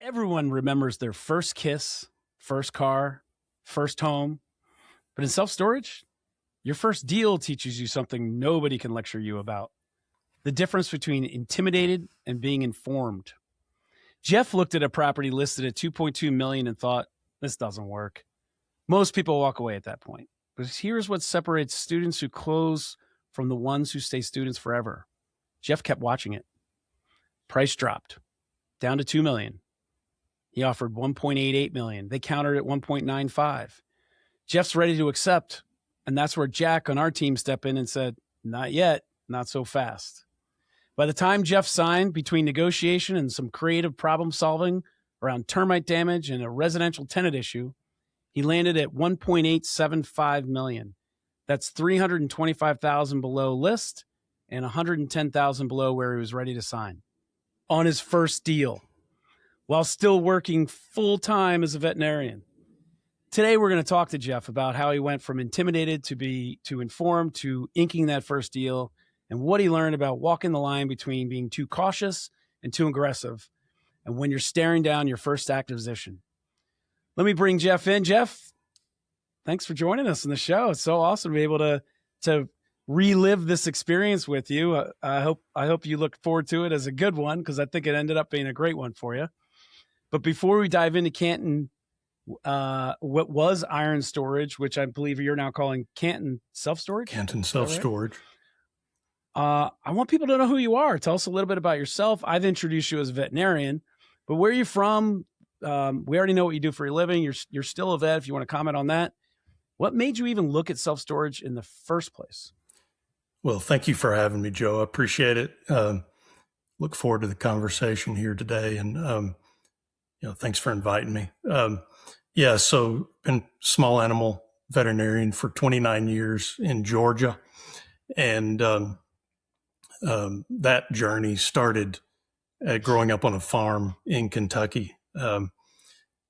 Everyone remembers their first kiss, first car, first home. But in self-storage, your first deal teaches you something nobody can lecture you about. The difference between intimidated and being informed. Jeff looked at a property listed at $2.2 million and thought, this doesn't work. Most people walk away at that point. But here's what separates students who close from the ones who stay students forever. Jeff kept watching it. Price dropped down to $2 million. He offered $1.88 million. They countered at $1.95. Jeff's ready to accept. And that's where Jack on our team stepped in and said, not yet, not so fast. By the time Jeff signed, between negotiation and some creative problem solving around termite damage and a residential tenant issue, he landed at $1.875 million. That's $325,000 below list and $110,000 below where he was ready to sign on his first deal, while still working full-time as a veterinarian. Today, we're going to talk to Jeff about how he went from intimidated to informed to inking that first deal, and what he learned about walking the line between being too cautious and too aggressive, and when you're staring down your first acquisition. Let me bring Jeff in. Jeff, thanks for joining us on the show. It's so awesome to be able to relive this experience with you. I hope you look forward to it as a good one, because I think it ended up being a great one for you. But before we dive into Canton, what was Iron Storage, which I believe you're now calling Canton Self Storage? Canton Self Storage. I want people to know who you are. Tell us a little bit about yourself. I've introduced you as a veterinarian, but where are you from? We already know what you do for a living. You're still a vet. If you want to comment on that, what made you even look at self-storage in the first place? Well, thank you for having me, Joe. I appreciate it. Look forward to the conversation here today. And, thanks for inviting me. So been small animal veterinarian for 29 years in Georgia. And that journey started growing up on a farm in Kentucky.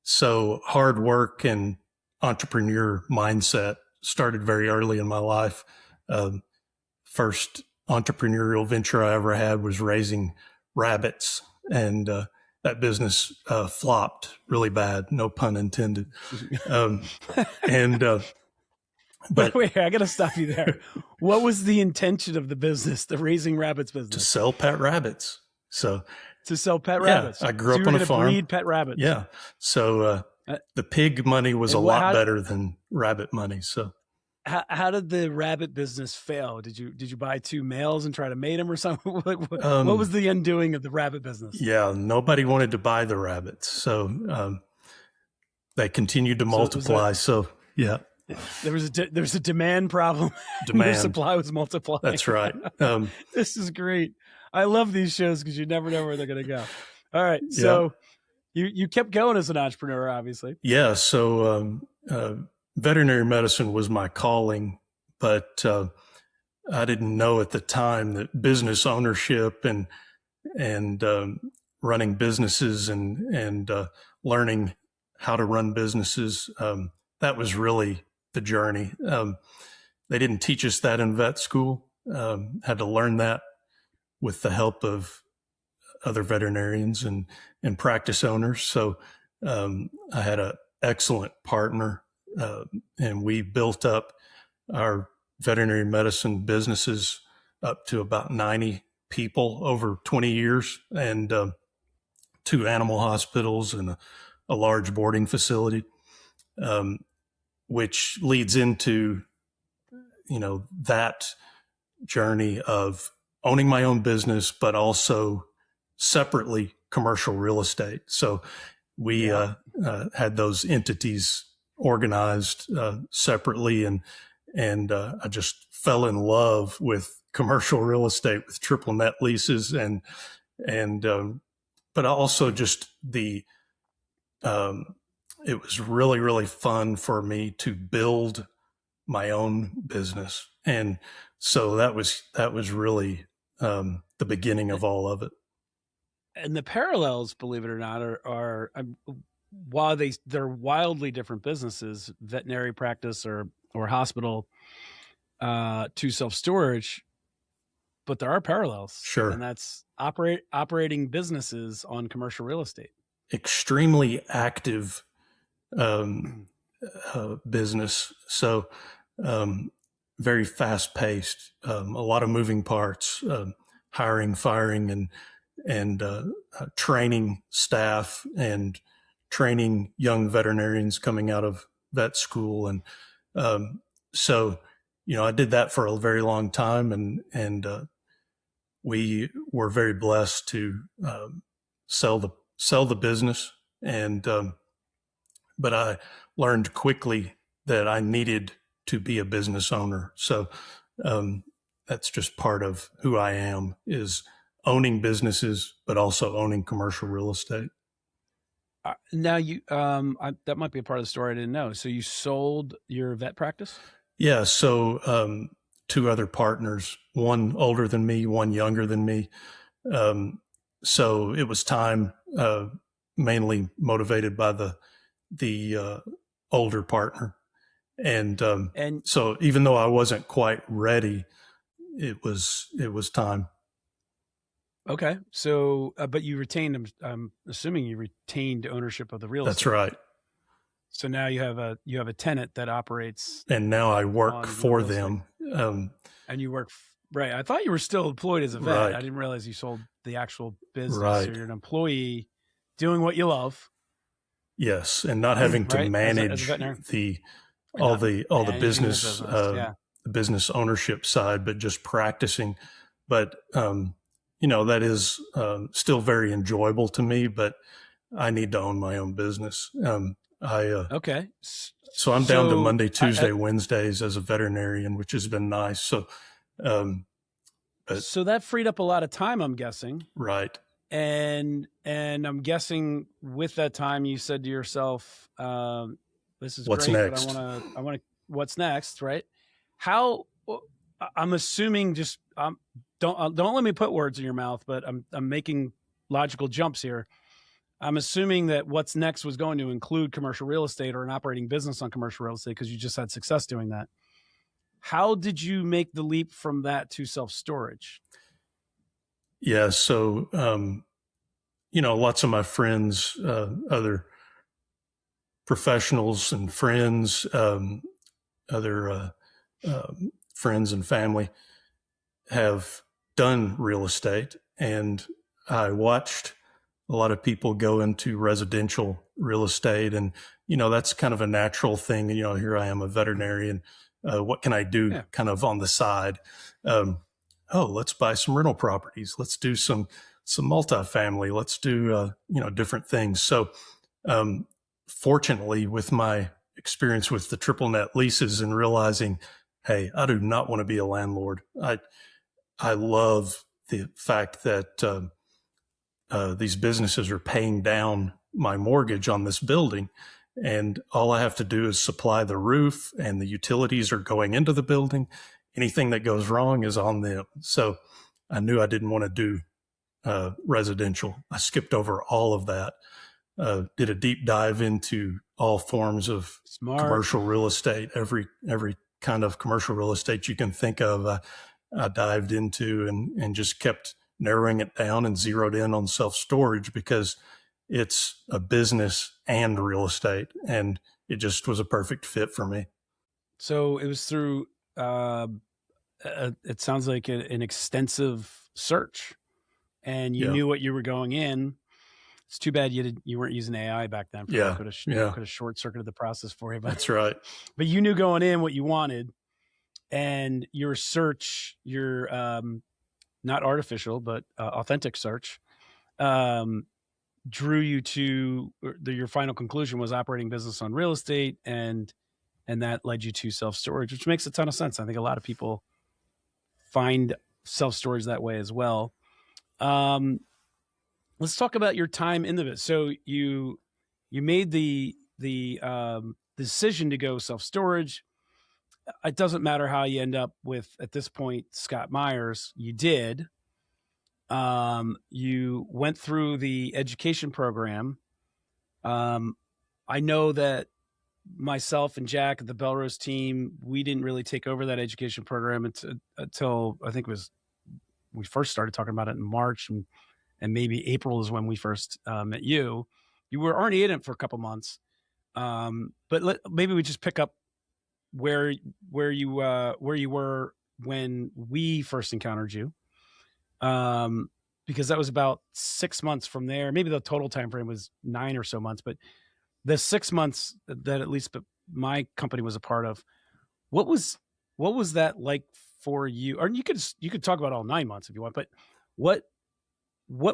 So hard work and entrepreneur mindset started very early in my life. First entrepreneurial venture I ever had was raising rabbits, and that business flopped really bad, no pun intended. But wait, I got to stop you there. What was the intention of the business, the raising rabbits business? To sell pet rabbits. So to sell pet rabbits. I grew up on a farm. Breed pet rabbits. Yeah. So the pig money was a lot better than rabbit money. So how did the rabbit business fail? Did you buy two males and try to mate them or something? What was the undoing of the rabbit business? Yeah, nobody wanted to buy the rabbits, so they continued to multiply. There was a demand problem. Your supply was multiplying. That's right. This is great. I love these shows because you never know where they're going to go. All right, so you kept going as an entrepreneur, obviously. Yeah. So veterinary medicine was my calling, but I didn't know at the time that business ownership and running businesses and learning how to run businesses, that was really the journey. They didn't teach us that in vet school. Had to learn that with the help of other veterinarians and practice owners. So I had an excellent partner, and we built up our veterinary medicine businesses up to about 90 people over 20 years, and 2 animal hospitals and a large boarding facility, which leads into, that journey of owning my own business, but also separately commercial real estate. So we had those entities organized separately, and I just fell in love with commercial real estate with triple net leases, but also just it was really, really fun for me to build my own business. And so that was really the beginning of all of it. And the parallels, believe it or not, are while they're wildly different businesses, veterinary practice or hospital to self-storage, but there are parallels. Sure. And that's operating businesses on commercial real estate. extremely active business. So very fast paced, a lot of moving parts, hiring, firing, and training staff and training young veterinarians coming out of vet school. And so, I did that for a very long time, and we were very blessed to sell the business. And but I learned quickly that I needed to be a business owner. So that's just part of who I am, is owning businesses, but also owning commercial real estate. Now that might be a part of the story I didn't know. So you sold your vet practice? Yeah. So two other partners, one older than me, one younger than me. So it was time, mainly motivated by the older partner. And so even though I wasn't quite ready, it was time. Okay. So, but you retained, I'm assuming you retained ownership of the real estate. That's right. So now you have a tenant that operates. And now I work for them. And you work, right. I thought you were still employed as a vet. Right. I didn't realize you sold the actual business. Right. So you're an employee doing what you love. Yes. And not having to manage all the business, the business ownership side, but just practicing. But, that is still very enjoyable to me, but I need to own my own business. Okay. So I'm down to Monday, Tuesday, Wednesdays as a veterinarian, which has been nice. So, so that freed up a lot of time, I'm guessing. Right. And I'm guessing with that time, you said to yourself, this is what's great, next? but I want to, what's next? Right. How, I'm assuming don't let me put words in your mouth, but I'm making logical jumps here. I'm assuming that what's next was going to include commercial real estate or an operating business on commercial real estate, because you just had success doing that. How did you make the leap from that to self-storage? Yeah. So, lots of my friends, other professionals and friends, other friends and family have done real estate. And I watched a lot of people go into residential real estate. And, that's kind of a natural thing. Here I am, a veterinarian. What can I do kind of on the side? Let's buy some rental properties. Let's do some multifamily. Let's do, different things. So, fortunately, with my experience with the triple net leases and realizing, hey, I do not want to be a landlord. I love the fact that these businesses are paying down my mortgage on this building, and all I have to do is supply the roof, and the utilities are going into the building. Anything that goes wrong is on them. So I knew I didn't want to do residential. I skipped over all of that. Did a deep dive into all forms of commercial real estate, every kind of commercial real estate you can think of. I dived into and just kept narrowing it down and zeroed in on self-storage because it's a business and real estate, and it just was a perfect fit for me. So it was through, it sounds like an extensive search, and you knew what you were going in. It's too bad you weren't using AI back then. Could have short circuited the process for you. But, that's right. But you knew going in what you wanted, and your search, your not artificial but authentic search, drew you to your final conclusion was operating business on real estate, and that led you to self-storage, which makes a ton of sense. I think a lot of people find self-storage that way as well. Let's talk about your time in the business. So you made the decision to go self-storage. It doesn't matter how you end up with, at this point, Scott Meyers. You did. You went through the education program. I know that myself and Jack at the Belrose team, we didn't really take over that education program until I think we first started talking about it in March, and maybe April is when we first met you. you were already in it for a couple months. But maybe we just pick up where you were when we first encountered you. Because that was about 6 months from there. Maybe the total time frame was 9 or so months, but the 6 months that at least my company was a part of, what was that like for you? Or you could talk about all 9 months if you want, but what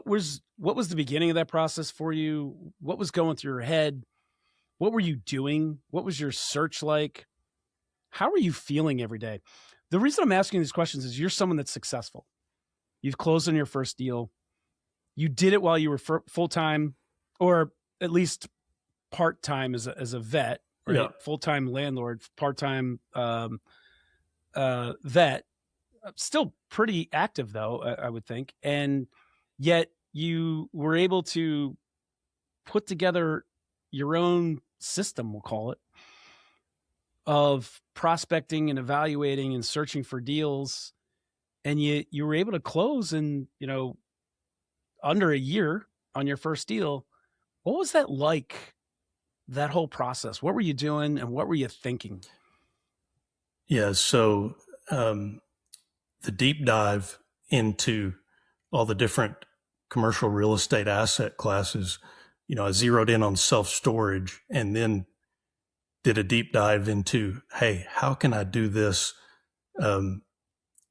was the beginning of that process for you? What was going through your head? What were you doing? What was your search like? How are you feeling every day? The reason I'm asking these questions is you're someone that's successful. You've closed on your first deal. You did it while you were full-time, or at least part-time as a vet, right? Yeah. Full-time landlord, part-time vet. Still pretty active though, I would think. And yet you were able to put together your own system, we'll call it, of prospecting and evaluating and searching for deals. And you were able to close in, under a year on your first deal. What was that like, that whole process? What were you doing and what were you thinking? Yeah. So the deep dive into all the different commercial real estate asset classes, I zeroed in on self-storage and then did a deep dive into, hey, how can I do this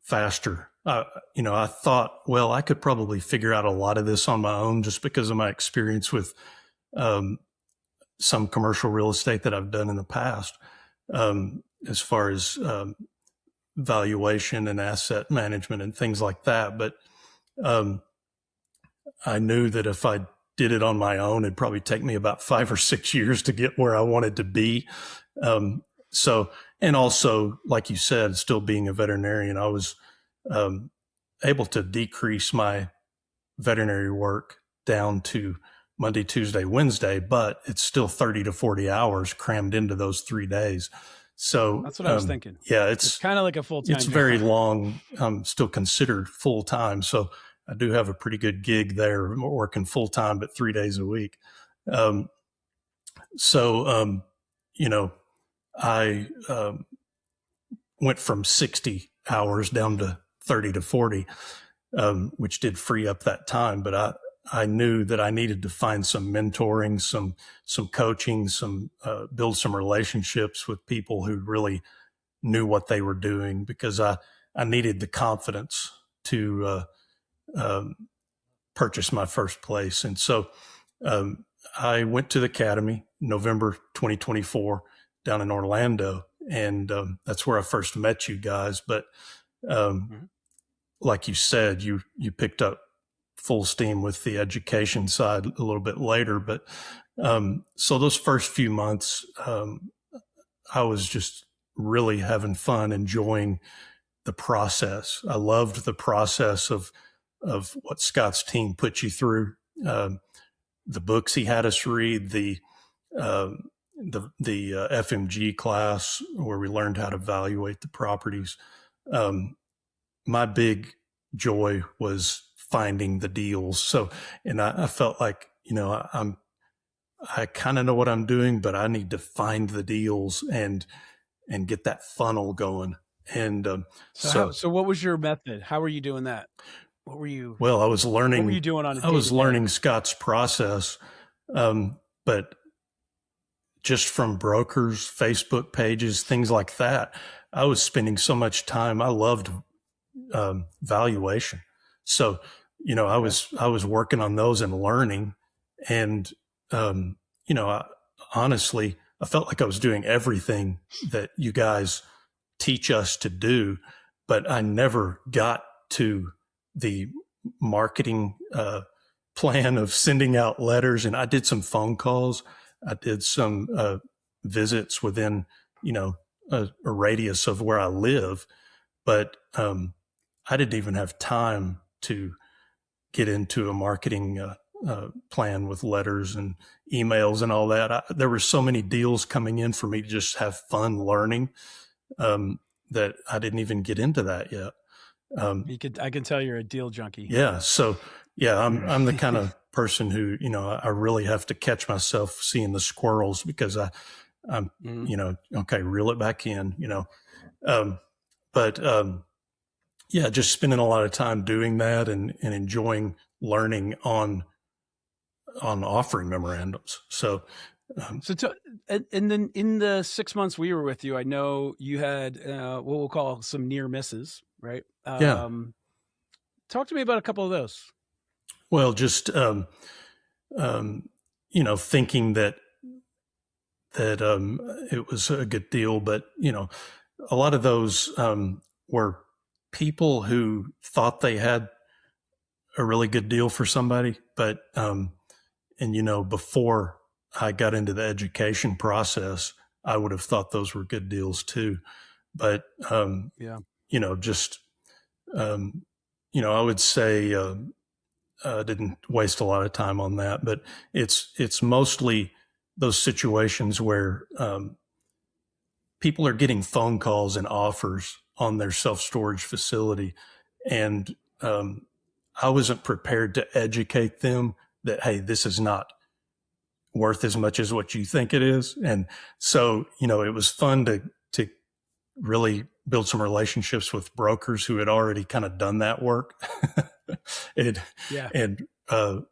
faster? I thought, well, I could probably figure out a lot of this on my own just because of my experience with some commercial real estate that I've done in the past, as far as valuation and asset management and things like that. But I knew that if I did it on my own, it'd probably take me about 5 or 6 years to get where I wanted to be. And also, like you said, still being a veterinarian, I was able to decrease my veterinary work down to Monday, Tuesday, Wednesday, but it's still 30 to 40 hours crammed into those 3 days. So that's what I was thinking. Yeah, it's kind of like a full-time. It's very long. I'm still considered full-time. So I do have a pretty good gig there, working full-time, but 3 days a week. I went from 60 hours down to 30 to 40, which did free up that time. But I knew that I needed to find some mentoring, some coaching, build some relationships with people who really knew what they were doing, because I needed the confidence to purchase my first place. And so I went to the academy November 2024 down in Orlando, and that's where I first met you guys. But like you said, you picked up full steam with the education side a little bit later. But so those first few months, I was just really having fun, enjoying the process. I loved the process of what Scott's team put you through. The books he had us read, the FMG class where we learned how to evaluate the properties. My big joy was finding the deals. So, and I felt like, I kind of know what I'm doing, but I need to find the deals and get that funnel going. And so what was your method? How were you doing that? Well, I was learning. What were you doing on a day-to-day? I was learning Scott's process, but just from brokers, Facebook pages, things like that. I was spending so much time. I loved valuation, so I was working on those and learning, and honestly, I felt like I was doing everything that you guys teach us to do, but I never got to the marketing plan of sending out letters. And I did some phone calls. I did some visits within, a radius of where I live. But I didn't even have time to get into a marketing plan with letters and emails and all that. There were so many deals coming in for me to just have fun learning that I didn't even get into that yet. I can tell you're a deal junkie. Yeah. So Yeah, I'm the kind of person who, I really have to catch myself seeing the squirrels because I'm, okay, reel it back in, um, but yeah, just spending a lot of time doing that and enjoying learning on offering memorandums. So, and then in the 6 months we were with you, I know you had what we'll call some near misses, right? yeah, Talk to me about a couple of those. well, just thinking that it was a good deal, but a lot of those were people who thought they had a really good deal for somebody, but before I got into the education process, I would have thought those were good deals too. But Yeah. Just I would say didn't waste a lot of time on that. But it's mostly those situations where people are getting phone calls and offers on their self-storage facility, and I wasn't prepared to educate them that, hey, this is not worth as much as what you think it is. And so, it was fun to really build some relationships with brokers who had already kind of done that work and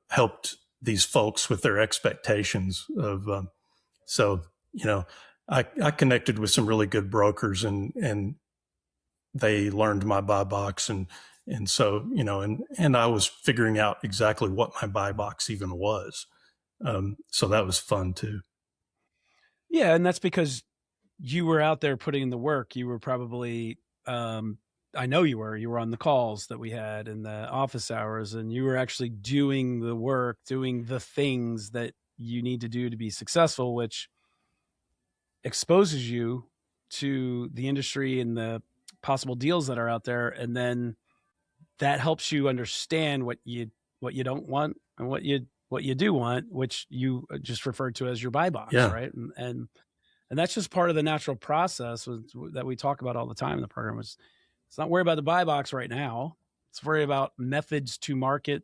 helped these folks with their expectations of, I connected with some really good brokers and they learned my buy box and so, and I was figuring out exactly what my buy box even was. So that was fun too. Yeah. And that's because you were out there putting in the work. You were probably, I know you were on the calls that we had in the office hours, and you were actually doing the work, doing the things that you need to do to be successful, which exposes you to the industry and the possible deals that are out there. And then that helps you understand what you don't want and what you do want, which you just referred to as your buy box. Yeah. Right. And that's just part of the natural process that we talk about all the time in the program. It's not worry about the buy box right now. It's worry about methods to market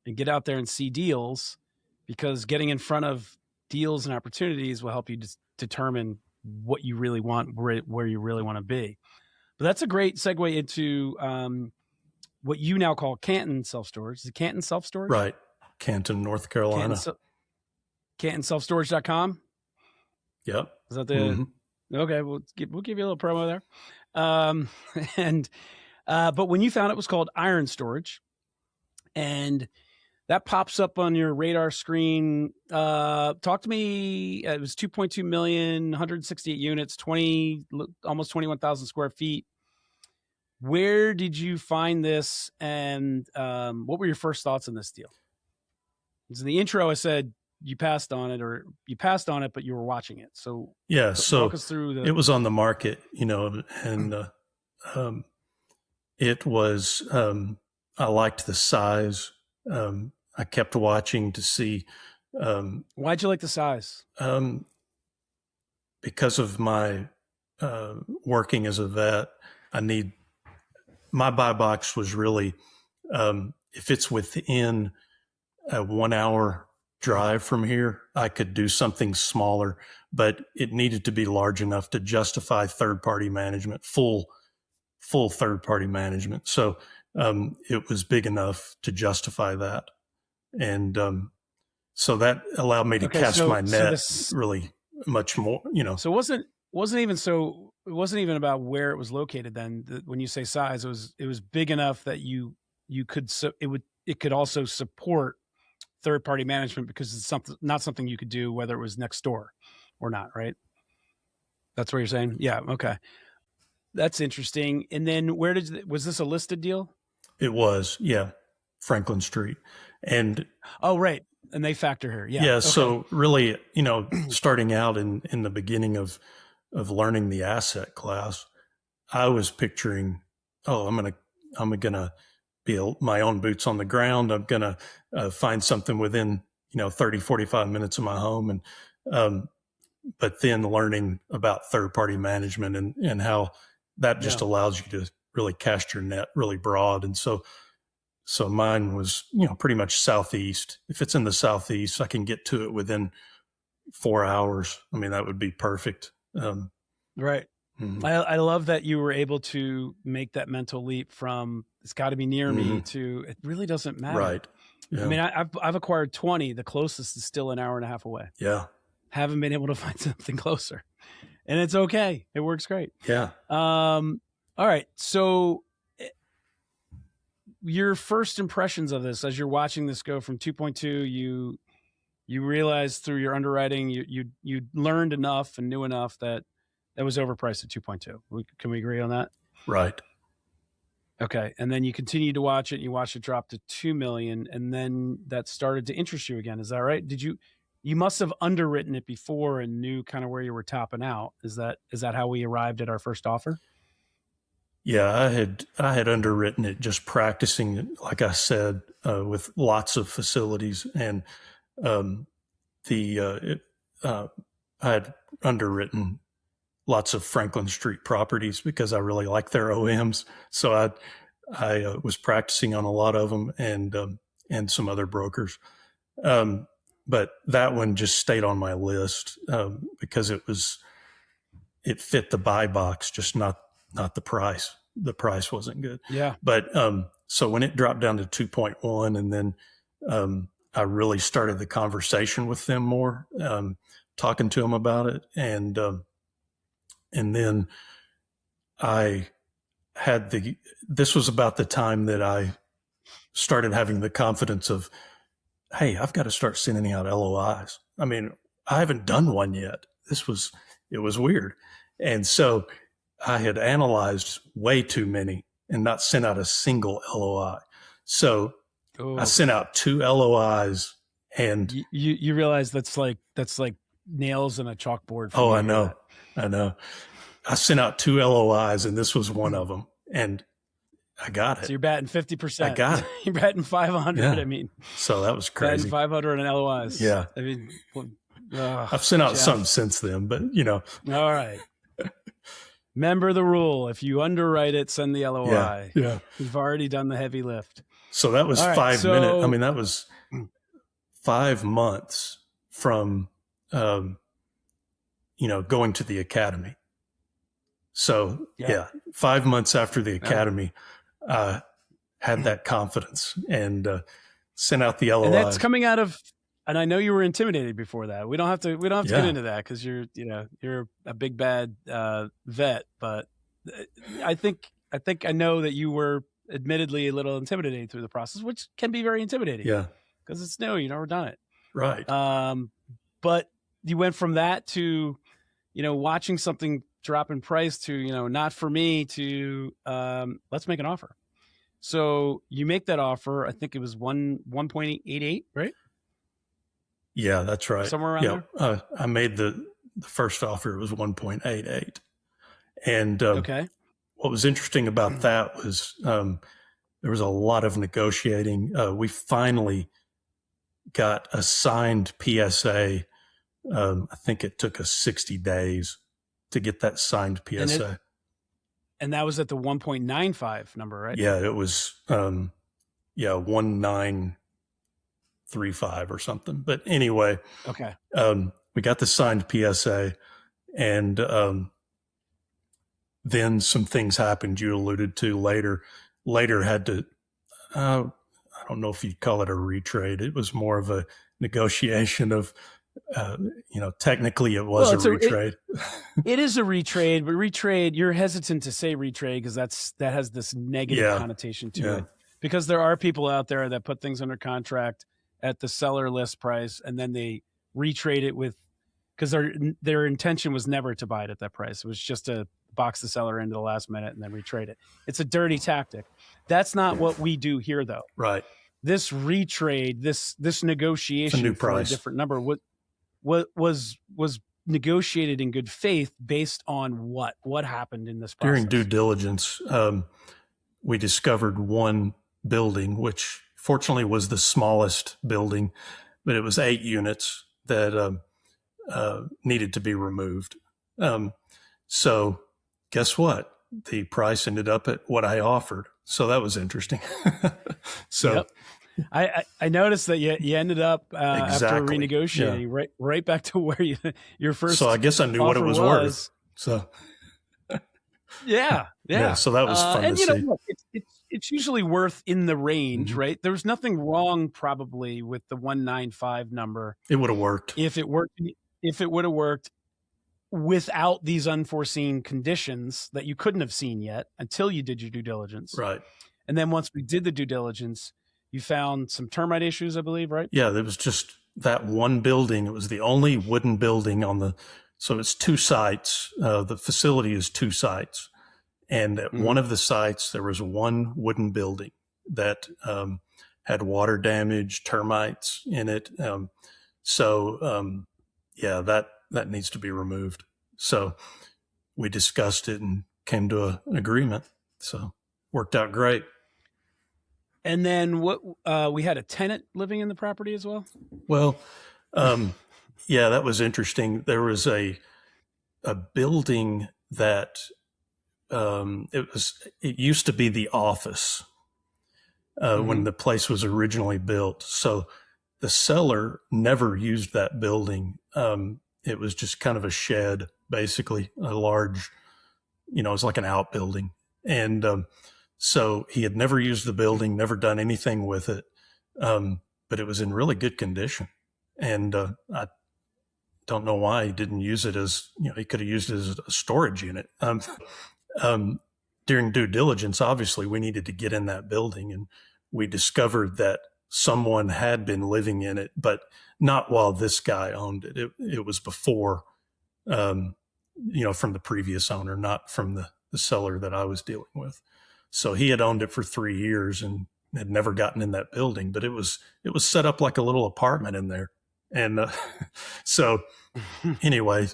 and get out there and see deals, because getting in front of deals and opportunities will help you determine what you really want, where you really want to be. But that's a great segue into what you now call Canton Self Storage. Is it Canton Self Storage? Right. Canton, North Carolina. CantonSelfStorage.com. Yep. Is that the okay? We'll give you a little promo there. But when you found it was called Iron Storage, and that pops up on your radar screen. Talk to me. It was 2.2 million, 168 units, almost 21,000 square feet. Where did you find this, and what were your first thoughts on this deal? Because in the intro, I said you passed on it, but you were watching it. So yeah, so walk us through it was on the market, and it was. I liked the size. I kept watching to see. Why'd you like the size? Because of my working as a vet, my buy box was really, if it's within a 1 hour drive from here, I could do something smaller, but it needed to be large enough to justify third-party management, full third-party management. So it was big enough to justify that. And so that allowed me to cast my net really much more, So it wasn't even about where it was located then. When you say size, it was big enough that you could, it could also support third-party management, because it's not something you could do whether it was next door or not, right? That's what you're saying? Yeah. Okay. That's interesting. And then was this a listed deal? It was, yeah. Franklin Street. And oh, right. And they factor here. Yeah. Yeah. Okay. So really, starting out in the beginning of learning the asset class, I was picturing, I'm going to be my own boots on the ground. I'm going to find something within, 30, 45 minutes of my home. And, but then learning about third-party management and how that just allows you to really cast your net really broad. And so So mine was, pretty much southeast. If it's in the southeast, I can get to it within 4 hours. I mean, that would be perfect. Right. Mhm. I love that you were able to make that mental leap from it's got to be near me to it really doesn't matter. Right. Yeah. I mean, I've acquired 20. The closest is still an hour and a half away. Yeah. Haven't been able to find something closer, and it's okay. It works great. Yeah. All right. So your first impressions of this as you're watching this go from 2.2, you realized through your underwriting, you learned enough and knew enough that was overpriced at 2.2. Can we agree on that? Right. Okay. And then you continued to watch it. You watched it drop to 2 million. And then that started to interest you again. Is that right? You must have underwritten it before and knew kind of where you were topping out. Is that how we arrived at our first offer? Yeah, I had underwritten it just practicing, like I said, with lots of facilities, and I had underwritten lots of Franklin Street properties because I really like their OMs. So I was practicing on a lot of them, and some other brokers. But that one just stayed on my list because it fit the buy box, just not the price. The price wasn't good. Yeah. But so when it dropped down to 2.1, and then I really started the conversation with them more, talking to them about it, and then I had this was about the time that I started having the confidence of, hey, I've got to start sending out LOIs. I mean, I haven't done one yet. It was weird. And so I had analyzed way too many and not sent out a single LOI. So I sent out 2 LOIs, and you realize that's like nails in a chalkboard. Oh, I know. I sent out 2 LOIs, and this was one of them, and I got it. So you're batting 50%. I got it. You're batting 500. Yeah. I mean, so that was crazy. Batting 500 on LOIs. Yeah. I mean, I've sent out some since then, but All right. Remember the rule. If you underwrite it, send the LOI. Yeah. You've already done the heavy lift. So that was 5 minutes. I mean, that was 5 months from, going to the academy. So 5 months after the academy, I had that confidence and sent out the LOI. And that's coming out of, and I know you were intimidated before that. We don't have to get into that because you're a big bad vet, but I think I know that you were admittedly a little intimidated through the process, which can be very intimidating. Yeah. Because it's new, you've never done it. Right. But you went from that to, watching something drop in price to, not for me to let's make an offer. So you make that offer. I think it was 1.88, right? Yeah, that's right. Somewhere around there. I made the first offer. It was 1.88. And okay. What was interesting about that was there was a lot of negotiating. We finally got a signed PSA. I think it took us 60 days to get that signed PSA. And that was at the 1.95 number, right? Yeah, it was 1935 or something. But anyway, okay. We got the signed PSA, and then some things happened you alluded to later. Later had to, I don't know if you'd call it a retrade. It was more of a negotiation of, technically it was a retrade. It is a retrade, but retrade, you're hesitant to say retrade because that has this negative connotation to it. Because there are people out there that put things under contract at the seller list price, and then they retrade it because their intention was never to buy it at that price. It was just to box the seller into the last minute and then retrade it. It's a dirty tactic. That's not what we do here, though. Right. This retrade, this negotiation for a different number, what was negotiated in good faith based on what happened in this process? During due diligence, we discovered one building, which fortunately was the smallest building, but it was 8 units that needed to be removed. So guess what? the price ended up at what I offered. So that was interesting. So yep. I noticed that you ended up after exactly. renegotiating right back to where your first. So I guess I knew what it was worth. So yeah. So that was fun and to see. Look, it's usually worth in the range, Mm-hmm. right? There's nothing wrong probably with the 195 number. It would have worked if it would have worked without these unforeseen conditions that you couldn't have seen yet until you did your due diligence. Right. And then once we did the due diligence, you found some termite issues, I believe, right? Yeah, there was just that one building. It was the only wooden building so it's 2 sites. The facility is 2 sites. And at one of the sites, there was one wooden building that had water damage, termites in it. That needs to be removed. So we discussed it and came to an agreement. So worked out great. And then we had a tenant living in the property as well? Well, yeah, that was interesting. There was a building that it used to be the office when the place was originally built. So the seller never used that building. It was just kind of a shed, basically a large, it was like an outbuilding. And so he had never used the building, never done anything with it. But it was in really good condition. And I don't know why he didn't use it as, he could have used it as a storage unit. During due diligence, obviously, we needed to get in that building, and we discovered that someone had been living in it, but not while this guy owned it. It was before, from the previous owner, not from the seller that I was dealing with. So he had owned it for 3 years and had never gotten in that building, but it was set up like a little apartment in there. And so anyway,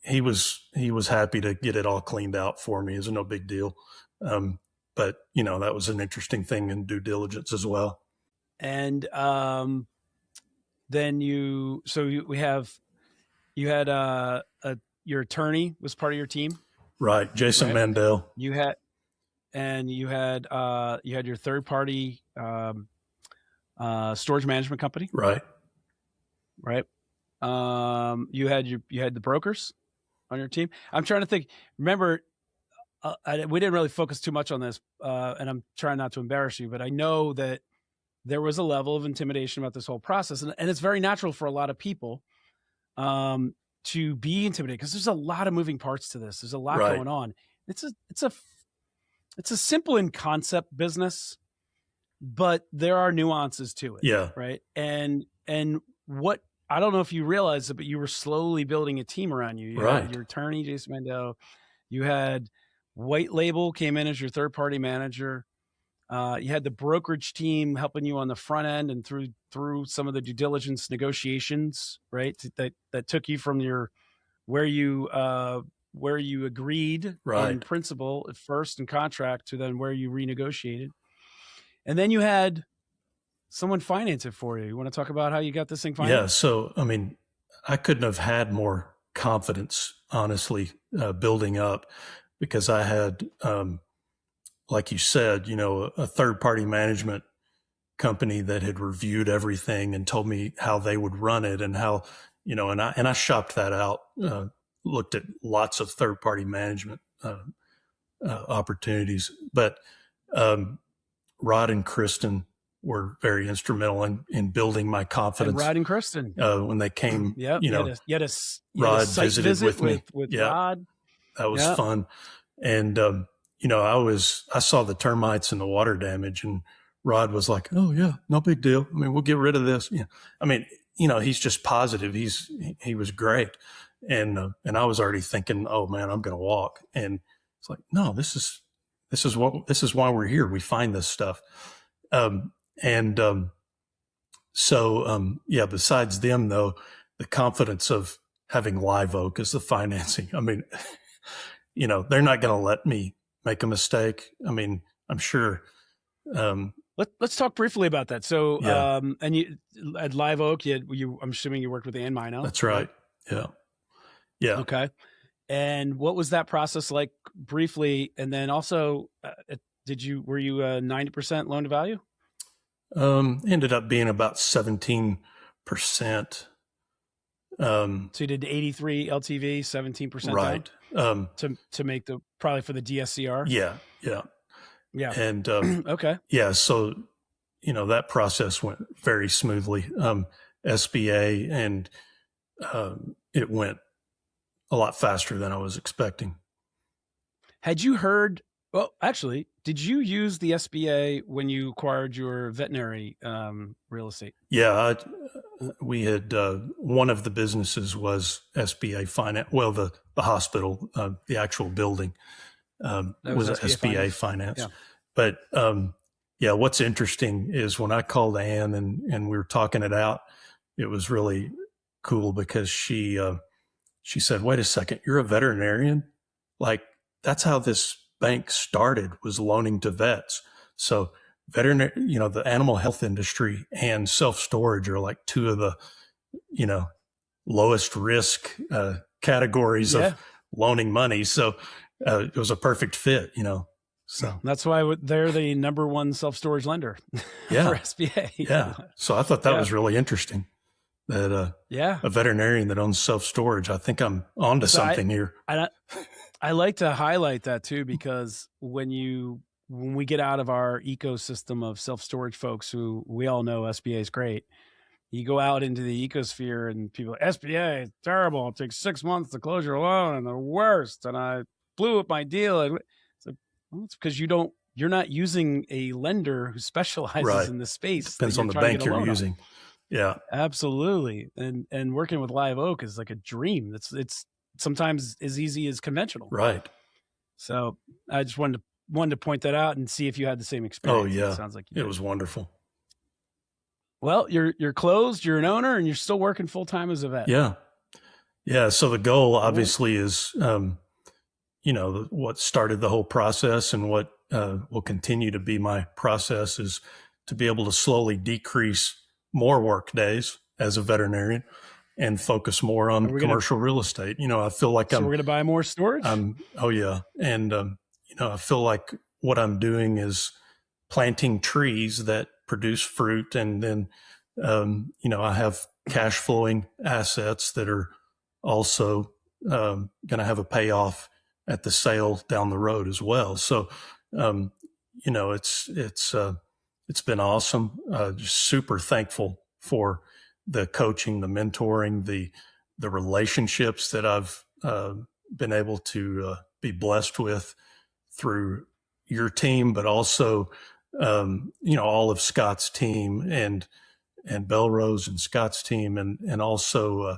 he was happy to get it all cleaned out for me. It was no big deal. But that was an interesting thing in due diligence as well. And then you had your attorney was part of your team, right? Jason right? Mandel. You had your third party storage management company, right? You had the brokers on your team. I'm trying to think. Remember, we didn't really focus too much on this, and I'm trying not to embarrass you, but I know that there was a level of intimidation about this whole process, and it's very natural for a lot of people to be intimidated because there's a lot of moving parts to this. There's a lot going on. It's a simple in concept business, but there are nuances to it. Yeah. Right. And what, I don't know if you realize it, but you were slowly building a team around you. You had your attorney, Jason Mandel. You had White Label came in as your third party manager. You had the brokerage team helping you on the front end and through some of the due diligence negotiations, right? That took you from where you agreed in principle at first in contract to then where you renegotiated. And then you had someone finance it for you. You want to talk about how you got this thing financed? Yeah. So, I couldn't have had more confidence, honestly, building up, because I had, like you said, a third party management company that had reviewed everything and told me how they would run it and how, and I shopped that out, looked at lots of third party management opportunities, but Rod and Kristen were very instrumental in building my confidence. And Rod and Kristen, when they came, you had a Rod visited with me. With Rod. That was fun. And, I saw the termites and the water damage, and Rod was like, "Oh yeah, no big deal. We'll get rid of this." Yeah. He's just positive. He was great. And I was already thinking, "Oh man, I'm going to walk." And it's like, no, this is why we're here. We find this stuff. Besides them though, the confidence of having Live Oak as the financing, they're not going to let me make a mistake. I'm sure. Let's talk briefly about that. So, and you at Live Oak, I'm assuming you worked with Ann Mino. That's right. Yeah. Yeah. Okay. And what was that process like briefly? And then also, were you a 90% loan to value? Ended up being about 17%. So you did 83 LTV, 17% right. To make probably for the DSCR. Yeah. And, okay. Yeah. So, that process went very smoothly. SBA, and, it went a lot faster than I was expecting. Had you heard, well, actually, did you use the SBA when you acquired your veterinary real estate? Yeah, we had one of the businesses was SBA finance. Well, the hospital, the actual building was SBA finance. Yeah. But yeah, what's interesting is when I called Ann and we were talking it out, it was really cool because she said, "Wait a second, you're a veterinarian? Like, that's how this bank started, was loaning to vets." So veterinary, the animal health industry and self-storage are like two of the, lowest risk categories of loaning money. So it was a perfect fit, So that's why they're the number one self-storage lender for SBA. Yeah. So I thought that was really interesting. That a veterinarian that owns self-storage. I think I'm onto something here. I like to highlight that too, because when we get out of our ecosystem of self-storage folks, who we all know SBA is great, you go out into the ecosphere and people, SBA is terrible. It takes 6 months to close your loan and the worst. And I blew up my deal. And it's like, well, it's because you're not using a lender who specializes in the space. Depends on the bank you're using. Yeah, absolutely. And working with Live Oak is like a dream. It's sometimes as easy as conventional. Right. So I just wanted to point that out and see if you had the same experience. Oh yeah. It sounds like you did. It was wonderful. Well, you're closed, you're an owner, and you're still working full-time as a vet. Yeah. Yeah. So the goal obviously is, what started the whole process and what will continue to be my process is to be able to slowly decrease more work days as a veterinarian and focus more on commercial real estate. I feel like we're going to buy more storage. Oh yeah. And, I feel like what I'm doing is planting trees that produce fruit. And then, I have cash flowing assets that are also, going to have a payoff at the sale down the road as well. So, it's been awesome. Just super thankful for the coaching, the mentoring, the relationships that I've been able to be blessed with through your team, but also all of Scott's team and Belrose and Scott's team, and also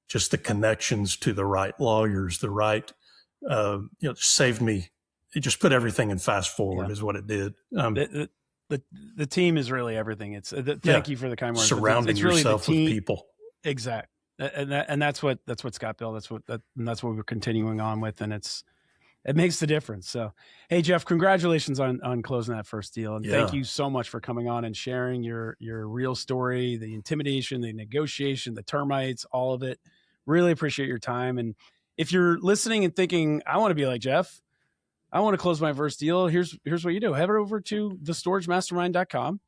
just the connections to the right lawyers, the right saved me. It just put everything in fast forward is what it did. The team is really everything. It's thank you for the kind words. Surrounding yourself with people. Exactly. And that's what Scott built. That's what we're continuing on with. And it makes the difference. So, hey, Jeff, congratulations on closing that first deal. And thank you so much for coming on and sharing your real story, the intimidation, the negotiation, the termites, all of it. Really appreciate your time. And if you're listening and thinking, I want to be like Jeff, I want to close my first deal, here's what you do. Head over to thestoragemastermind.com.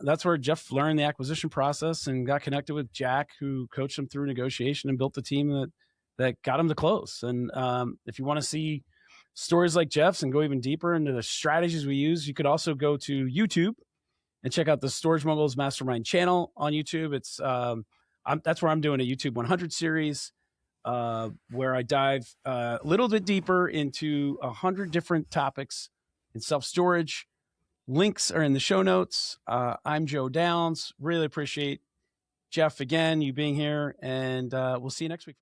That's where Jeff learned the acquisition process and got connected with Jack, who coached him through negotiation and built the team that got him to close. And if you want to see stories like Jeff's and go even deeper into the strategies we use, you could also go to YouTube and check out the Storage Moguls Mastermind channel on YouTube. It's that's where I'm doing a YouTube 100 series where I dive a little bit deeper into 100 different topics in self-storage. Links are in the show notes. I'm Joe Downs. Really appreciate Jeff again, you being here, and we'll see you next week.